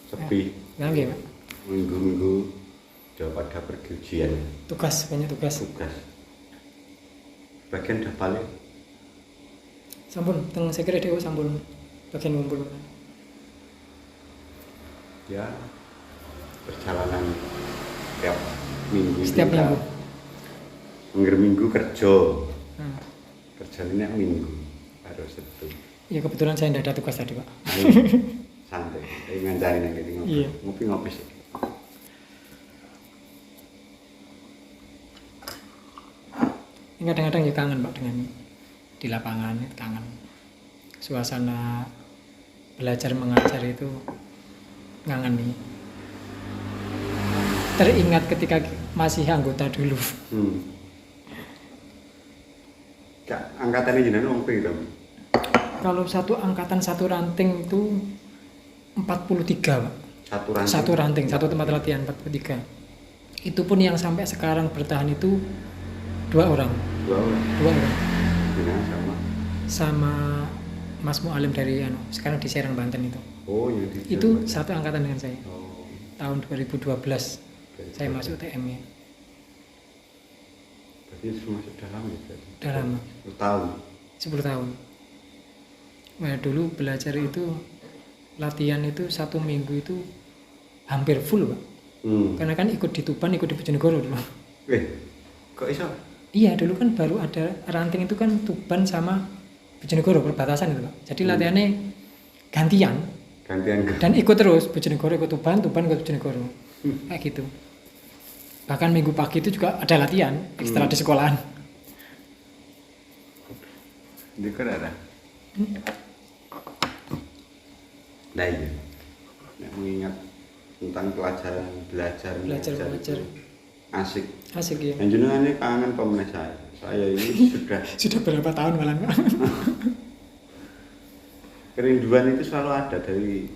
sepi. Nggih, Pak. Minggu-minggu jauh pada pergi ujian. Banyak tugas. Bagian udah balik. Sampun teng sekre dhewe sampun bagian ngumpul. Ya, perjalanan setiap minggu. Setiap minggu. Minggu minggu kerja. Hmm. Kerjanya minggu harus itu. Ya kebetulan saya tidak ada tugas tadi, Pak. Ayo, santai. Tapi ngancari nang kene ngopi. Iya. Ngopi sih. Kadang-kadang ya kangen, Pak, dengan di lapangan, kangen. Suasana belajar mengajar itu ngangen nih. Teringat ketika masih anggota dulu. Kak, angkatannya jenengan wong piro? Kalau satu angkatan satu ranting itu 43, Pak. Satu ranting, satu tempat latihan 43. Itu pun yang sampai sekarang bertahan itu 2 orang. 2 orang. Jenengan sama. Sama Mas Mualim dari sekarang di Serang Banten itu. Oh, iya di Itu satu angkatan dengan saya. Oh. Tahun 2012 saya masuk TM-nya. Berarti masuk dalam ya? Udah lama. 10 tahun. 10 tahun. Nah, dulu belajar itu latihan itu 1 minggu itu hampir full, Pak. Karena kan ikut di Tuban, ikut di Bojonegoro dulu. Kok iso? Iya, dulu kan baru ada ranting itu kan Tuban sama Bojonegoro perbatasan itu, Pak. Jadi latihannya gantian. Dan ikut terus Bojonegoro ikut Tuban ikut Bojonegoro. Kayak gitu. Bahkan minggu pagi itu juga ada latihan ekstra di sekolahan. Di kan ada. Nah iya. Nek mengingat tentang pelajaran belajar Belajar. asik Ya. dan jenengan ini kangen pemenang saya ini sudah berapa tahun malah, Pak? Kerinduan itu selalu ada dari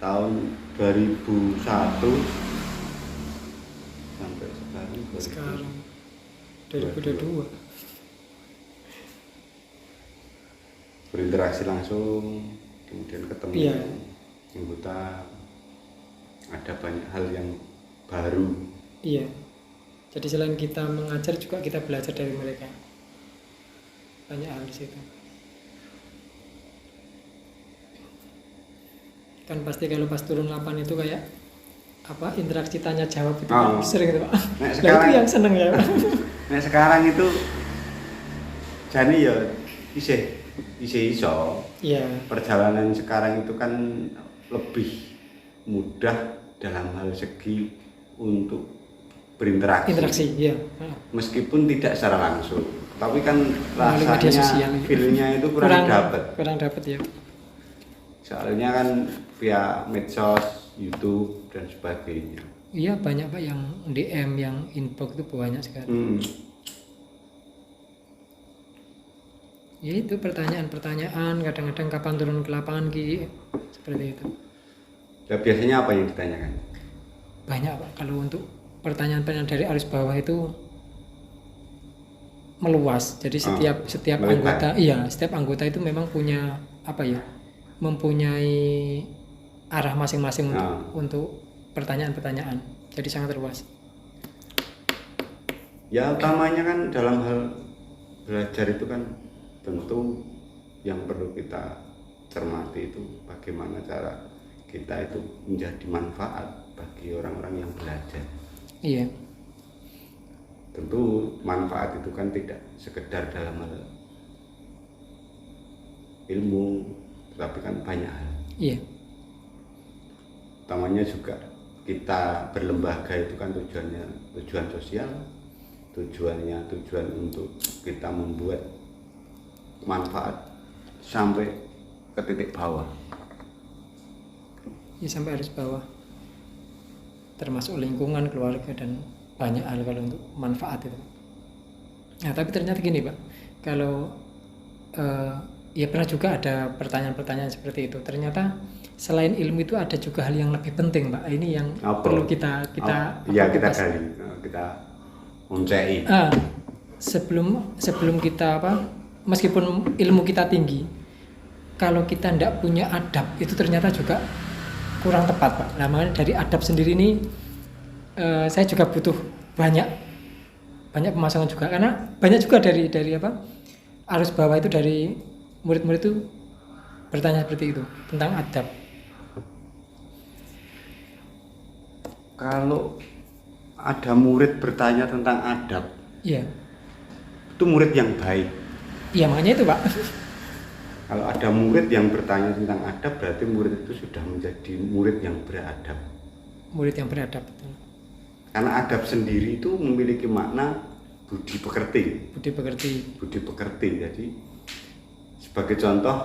tahun 2001 sampai sekarang 2022 berinteraksi langsung, kemudian ketemu anggota, ada banyak hal yang baru. Iya. Jadi selain kita mengajar juga kita belajar dari mereka. Banyak hal di situ. Kan pasti kalau pas turun 8 itu kayak interaksi tanya jawab itu kan sering itu, Pak. Nah, itu yang seneng ya, Pak. Nah, sekarang itu jani ya iso. Iya. Perjalanan sekarang itu kan lebih mudah dalam hal segi untuk berinteraksi. Iya. Meskipun tidak secara langsung, tapi kan rasanya feel-nya itu kurang dapat ya. Soalnya kan via medsos, YouTube dan sebagainya. Iya, banyak, Pak, yang DM, yang inbox itu banyak sekali. Ya itu pertanyaan-pertanyaan, kadang-kadang kapan turun ke lapangan seperti itu. Ya, biasanya apa yang ditanyakan? Banyak, Pak. Kalau untuk pertanyaan-pertanyaan dari arus bawah itu meluas. Jadi setiap anggota itu memang punya mempunyai arah masing-masing untuk pertanyaan-pertanyaan. Jadi sangat luas. Ya, utamanya kan dalam hal belajar itu kan tentu yang perlu kita cermati itu bagaimana cara kita itu menjadi manfaat bagi orang-orang yang belajar. Iya. Tentu manfaat itu kan tidak sekedar dalam hal ilmu, tapi kan banyak hal. Iya. Utamanya juga kita berlembaga itu kan tujuan sosial, tujuan untuk kita membuat manfaat sampai ke titik bawah. Ya, sampai harus bawah. Termasuk lingkungan, keluarga, dan banyak hal kalau untuk manfaat itu. Nah, tapi ternyata gini, Pak. Kalau ya pernah juga ada pertanyaan-pertanyaan seperti itu. Ternyata selain ilmu itu ada juga hal yang lebih penting, Pak. Ini yang perlu kita uncai. Sebelum kita meskipun ilmu kita tinggi, kalau kita tidak punya adab itu ternyata juga kurang tepat Pak. Nah makanya dari adab sendiri ini saya juga butuh banyak pemasangan juga, karena banyak juga dari apa arus bawah itu, dari murid-murid itu bertanya seperti itu tentang adab. Kalau ada murid bertanya tentang adab, Iya. itu murid yang baik. Iya makanya itu Pak. Kalau ada murid yang bertanya tentang adab, berarti murid itu sudah menjadi murid yang beradab. Murid yang beradab, betul. Karena adab sendiri itu memiliki makna budi pekerti. Budi pekerti. Budi pekerti. Jadi sebagai contoh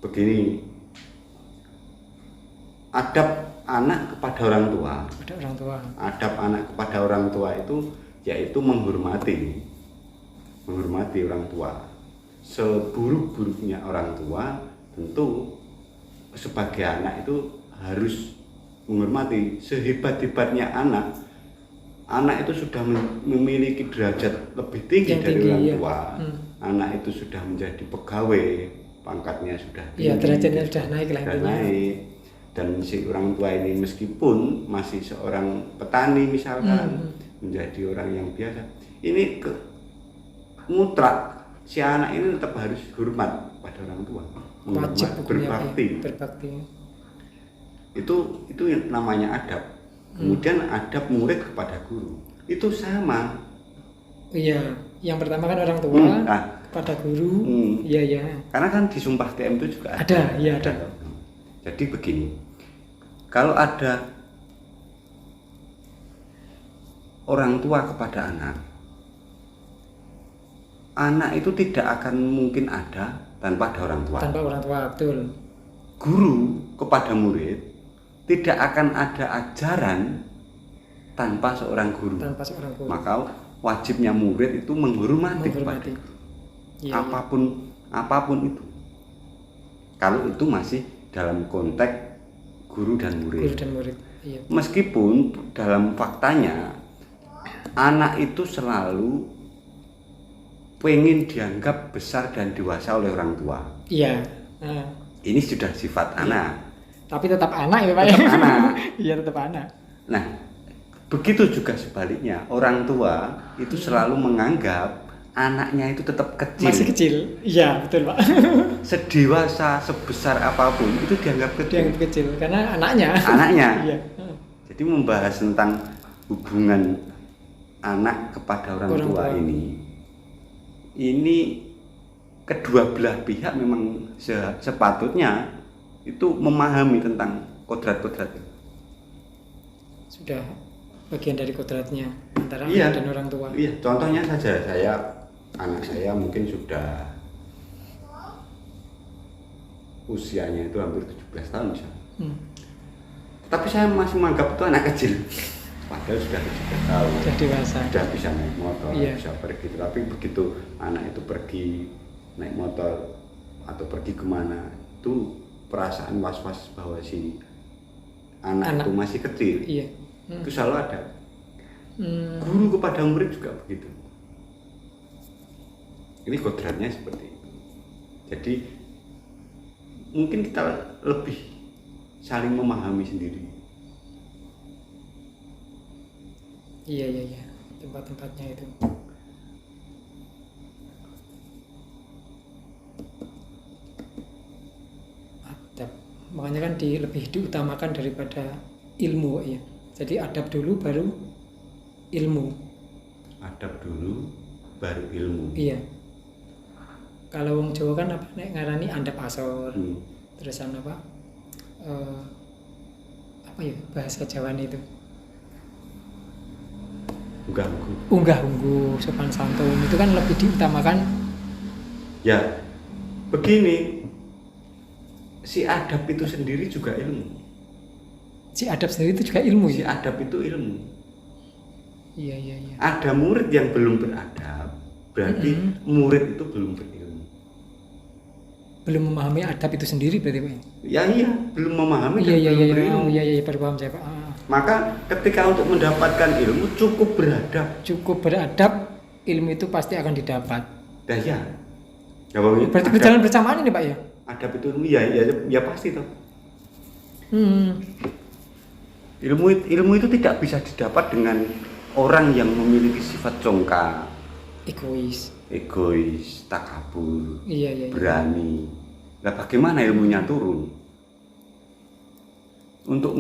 begini, adab anak kepada orang tua. Pada orang tua. Adab anak kepada orang tua itu yaitu menghormati orang tua. Seburuk-buruknya orang tua, tentu sebagai anak itu harus menghormati. Sehebat-hebatnya anak itu sudah memiliki derajat lebih tinggi dari orang tua. Anak itu sudah menjadi pegawai, pangkatnya sudah tinggi, derajatnya sudah naik lah. Dan si orang tua ini meskipun masih seorang petani misalkan, menjadi orang yang biasa, ini mutlak si anak ini tetap harus hormat pada orang tua, wajib berbakti. Itu yang namanya adab. Kemudian adab murid kepada guru itu sama. Iya, yang pertama kan orang tua kepada guru. Iya. Karena kan di Sumpah TM itu juga ada. Iya ada. Jadi begini, kalau ada orang tua kepada anak itu tidak akan mungkin ada tanpa ada orang tua. Tanpa orang tua, betul. Guru kepada murid tidak akan ada ajaran tanpa seorang guru. Maka wajibnya murid itu menghormati. Ya, apapun itu. Kalau itu masih dalam konteks guru dan murid. Iya. Meskipun dalam faktanya anak itu selalu pengen dianggap besar dan dewasa oleh orang tua. Iya. Ini sudah sifat anak. Tapi tetap anak ya Pak. Tetap anak. Iya tetap anak. Nah, begitu juga sebaliknya. Orang tua itu selalu menganggap anaknya itu tetap kecil. Masih kecil. Iya betul Pak. Sedewasa sebesar apapun itu dianggap kecil. Dianggap kecil karena anaknya. Iya. Jadi membahas tentang hubungan anak kepada orang tua ini kedua belah pihak memang sepatutnya itu memahami tentang kodrat-kodrat itu. Sudah bagian dari kodratnya antara anak dan orang tua. Iya, contohnya saja anak saya mungkin sudah usianya itu hampir 17 tahun misalnya. Tapi saya masih menganggap itu anak kecil. Padahal sudah 17 tahun. Sudah dewasa. Sudah bisa naik motor, bisa pergi. Tapi begitu anak itu pergi naik motor atau pergi kemana, itu perasaan was-was bahwa si anak itu masih kecil. Iya. Itu selalu ada. Guru kepada murid juga begitu. Ini kodratnya seperti itu. Jadi mungkin kita lebih saling memahami sendiri. Iya. Tempat-tempatnya itu. Adab. Makanya kan lebih diutamakan daripada ilmu ya. Jadi adab dulu baru ilmu. Adab dulu baru ilmu. Iya. Kalau wong Jawa kan apa nek ngarani andap asor. Terusan apa? Apa ya bahasa Jawane itu? Unggah-ungguh, sopan santun itu kan lebih diutamakan. Ya, begini. Si adab itu sendiri juga ilmu. Si adab sendiri itu juga ilmu ya? Si adab itu ilmu. Iya. Ada murid yang belum beradab, berarti murid itu belum berilmu. Belum memahami adab itu sendiri berarti Pak? Iya, belum memahami dan belum berilmu. Iya, baru paham saya Pak. Maka ketika untuk mendapatkan ilmu cukup beradab. Cukup beradab, ilmu itu pasti akan didapat. Dah ya. Berarti berjalan bersamaan ini Pak ya? Adab itu ilmu ya pasti toh. Ilmu itu tidak bisa didapat dengan orang yang memiliki sifat congkak, egois, takabur, Iya. berani. Nah, bagaimana ilmunya turun? Untuk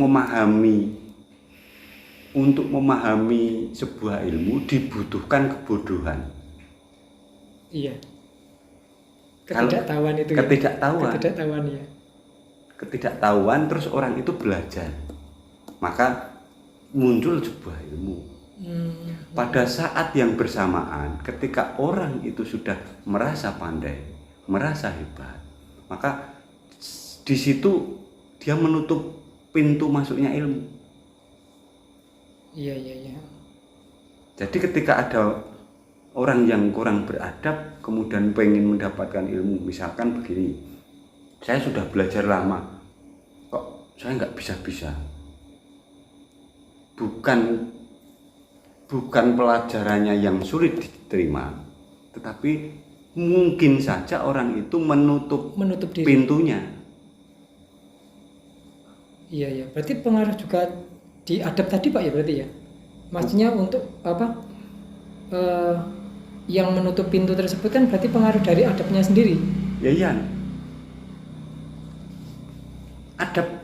memahami sebuah ilmu dibutuhkan kebodohan. Iya. Ketidaktahuan itu. Ketidaktahuan ya. Ketidaktahuan terus orang itu belajar. Maka muncul sebuah ilmu. Pada saat yang bersamaan ketika orang itu sudah merasa pandai, merasa hebat, maka di situ dia menutup pintu masuknya ilmu. Iya. Jadi ketika ada orang yang kurang beradab kemudian pengen mendapatkan ilmu, misalkan begini, saya sudah belajar lama, kok saya nggak bisa-bisa. Bukan pelajarannya yang sulit diterima, tetapi mungkin saja orang itu menutup diri. Pintunya. Iya. Berarti pengaruh juga di adab tadi Pak ya berarti ya? Maksudnya untuk apa? Yang menutup pintu tersebut kan berarti pengaruh dari adabnya sendiri. Iya.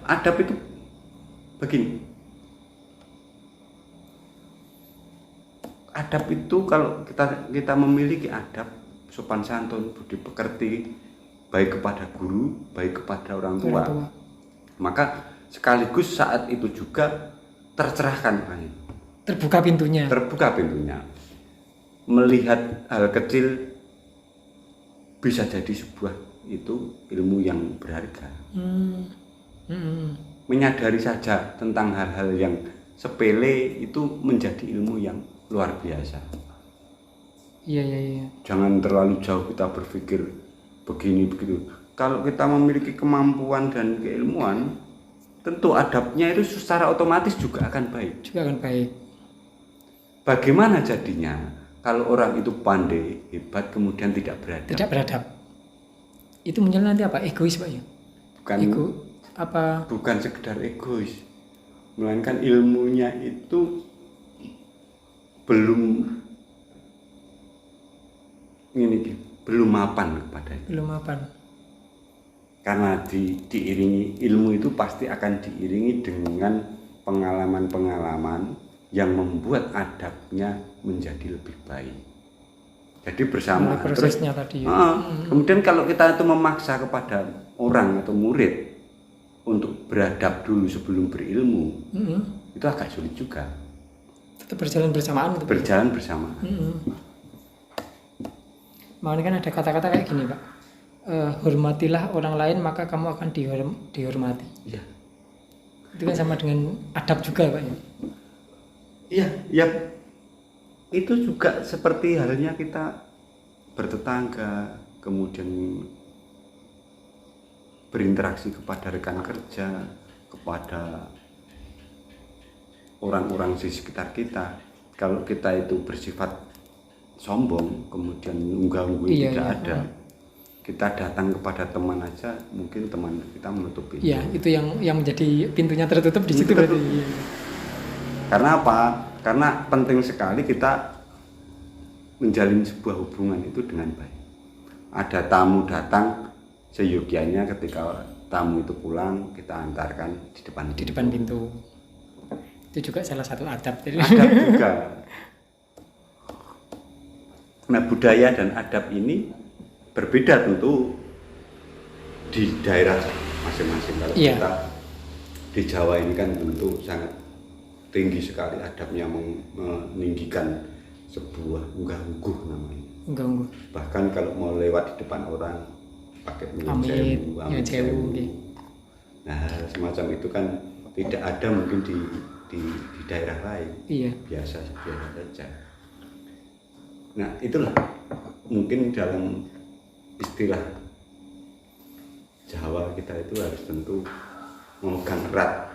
Adab itu begini. Adab itu kalau kita memiliki adab, sopan santun, budi pekerti, baik kepada guru, baik kepada orang tua. Maka sekaligus saat itu juga tercerahkan, terbuka pintunya. Melihat hal kecil bisa jadi sebuah itu ilmu yang berharga. Menyadari saja tentang hal-hal yang sepele itu menjadi ilmu yang luar biasa. Iya. Jangan terlalu jauh kita berpikir begini begitu. Kalau kita memiliki kemampuan dan keilmuan, tentu adabnya itu secara otomatis juga akan baik. Bagaimana jadinya kalau orang itu pandai, hebat, kemudian tidak beradab? Itu muncul nanti apa? Egois Pak ya? Bukan sekedar egois, melainkan ilmunya itu belum mapan kepadanya. Karena diiringi ilmu itu pasti akan diiringi dengan pengalaman-pengalaman yang membuat adabnya menjadi lebih baik. Jadi bersamaan prosesnya tadi. Kemudian kalau kita itu memaksa kepada orang atau murid untuk beradab dulu sebelum berilmu, itu agak sulit juga. Tetap berjalan bersamaan. Makanya kan ada kata-kata kayak gini Pak, hormatilah orang lain maka kamu akan dihormati. Iya. Itu kan sama dengan adab juga Pak ya. Iya. Itu juga seperti halnya kita bertetangga, kemudian berinteraksi kepada rekan kerja, kepada orang-orang di sekitar kita. Kalau kita itu bersifat sombong, kemudian unggah-ungguh tidak ada. Kita datang kepada teman aja, mungkin teman kita menutup pintu. Iya, itu yang menjadi pintunya tertutup di situ berarti. Karena apa? Karena penting sekali kita menjalin sebuah hubungan itu dengan baik. Ada tamu datang, seyogianya ketika tamu itu pulang kita antarkan di depan pintu. Itu juga salah satu adab. Adab juga. Nah, budaya dan adab ini berbeda tentu di daerah masing-masing. Kalau kita di Jawa ini kan tentu sangat tinggi sekali adabnya, meninggikan sebuah unggah-ungguh namanya. Bahkan kalau mau lewat di depan orang pakai nyun sewu. Nah, semacam itu kan tidak ada mungkin di daerah lain. Biasa saja. Nah, itulah mungkin dalam istilah Jawa kita itu harus tentu memegang erat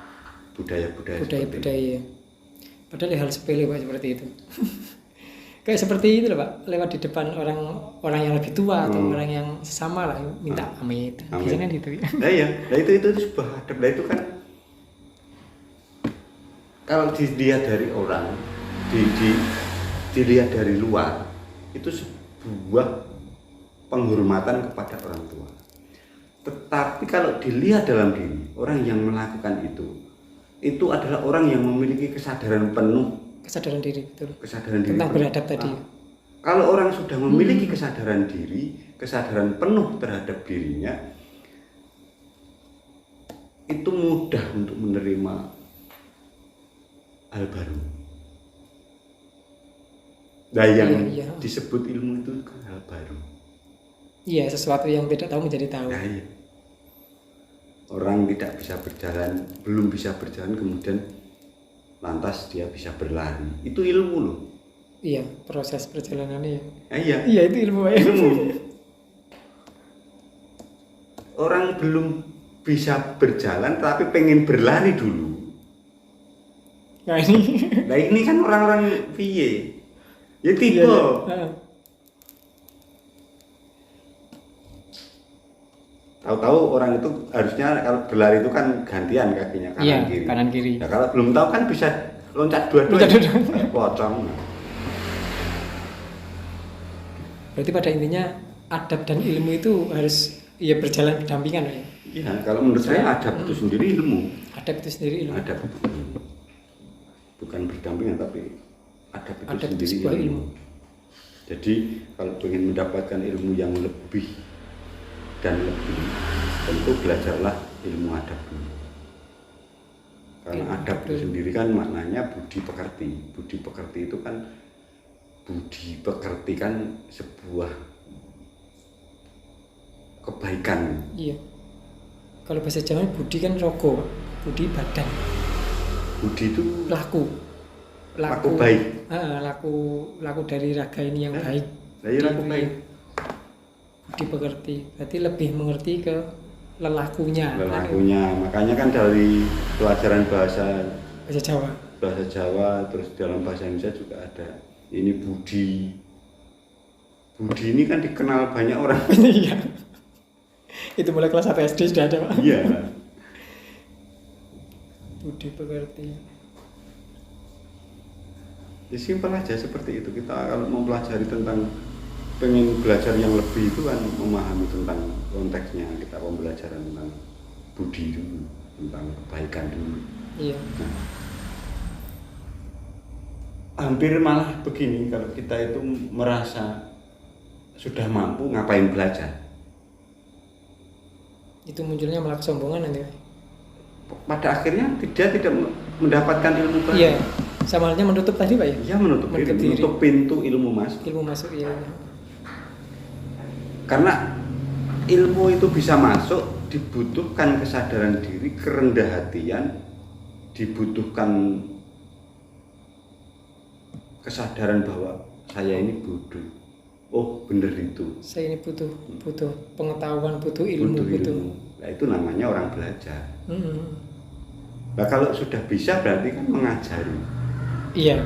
budaya-budaya. Padahal hal sepele Pak seperti itu. Kayak seperti itu loh Pak, lewat di depan orang yang lebih tua atau orang yang sama lah minta amit. Biasanya gitu. Nah itu sebuah adab. Nah itu kan kalau dilihat dari orang, dilihat dari luar, itu sebuah penghormatan kepada orang tua. Tetapi kalau dilihat dalam diri, orang yang melakukan itu adalah orang yang memiliki kesadaran penuh. Kesadaran diri, betul. Kesadaran diri tentang penuh. beradab tadi. Kalau orang sudah memiliki kesadaran diri, kesadaran penuh terhadap dirinya, itu mudah untuk menerima hal baru. Nah, yang disebut ilmu itu kan hal baru. Iya, sesuatu yang tidak tahu menjadi tahu. Nah, iya. Orang tidak bisa berjalan, belum bisa berjalan, kemudian lantas dia bisa berlari. Itu ilmu loh. Iya, proses perjalanannya. Iya. Iya, itu ilmu. Ilmu. Orang belum bisa berjalan tapi pengen berlari dulu. Nah ini kan orang-orang piye? Ya tipe. Iya. Tahu-tahu orang itu harusnya kalau berlari itu kan gantian kakinya kanan kiri. Kanan kiri. Ya kalau belum tahu kan bisa loncat dua-duanya. Kayak pocong. Berarti pada intinya adab dan ilmu itu harus berjalan berdampingan ya. Iya, kalau menurut saya adab itu sendiri ilmu. Adab itu sendiri ilmu. Adab itu bukan berdampingan tapi adab itu adab sendiri itu ilmu. Jadi kalau ingin mendapatkan ilmu yang lebih dan lebih, tentu belajarlah ilmu adab dulu. Karena ilmu adab itu sendiri kan maknanya budi pekerti. Budi pekerti itu kan sebuah kebaikan. Iya. Kalau bahasa Jawa budi kan rogo, budi badan. Budi itu laku baik. Laku dari raga ini yang baik. Laku baik. Budi pekerti, berarti lebih mengerti ke lelakunya. Makanya kan dari pelajaran bahasa Jawa, terus dalam bahasa Indonesia juga ada ini budi. Budi ini kan dikenal banyak orang. Iya. Itu mulai kelas 1 SD sudah ada, Pak. Iya. Budi pekerti. Ya simpel aja seperti itu. Kita kalau mempelajari tentang pengen belajar yang lebih itu kan memahami tentang konteksnya, kita pembelajaran tentang budi dulu, tentang kebaikan dulu. Iya. Nah, hampir malah begini kalau kita itu merasa sudah mampu, ngapain belajar? Itu munculnya malah kesombongan nanti. Pada akhirnya dia tidak mendapatkan ilmu baru. Iya. Sama halnya menutup tadi, Pak ya? Iya, menutup pintu ilmu masuk. Ilmu masuk, iya. Karena ilmu itu bisa masuk, dibutuhkan kesadaran diri, kerendah hatian, dibutuhkan kesadaran bahwa saya ini bodoh. Oh, bener itu. Saya ini butuh pengetahuan, butuh ilmu. Nah, itu namanya orang belajar. Nah, kalau sudah bisa berarti kan mengajari. Iya.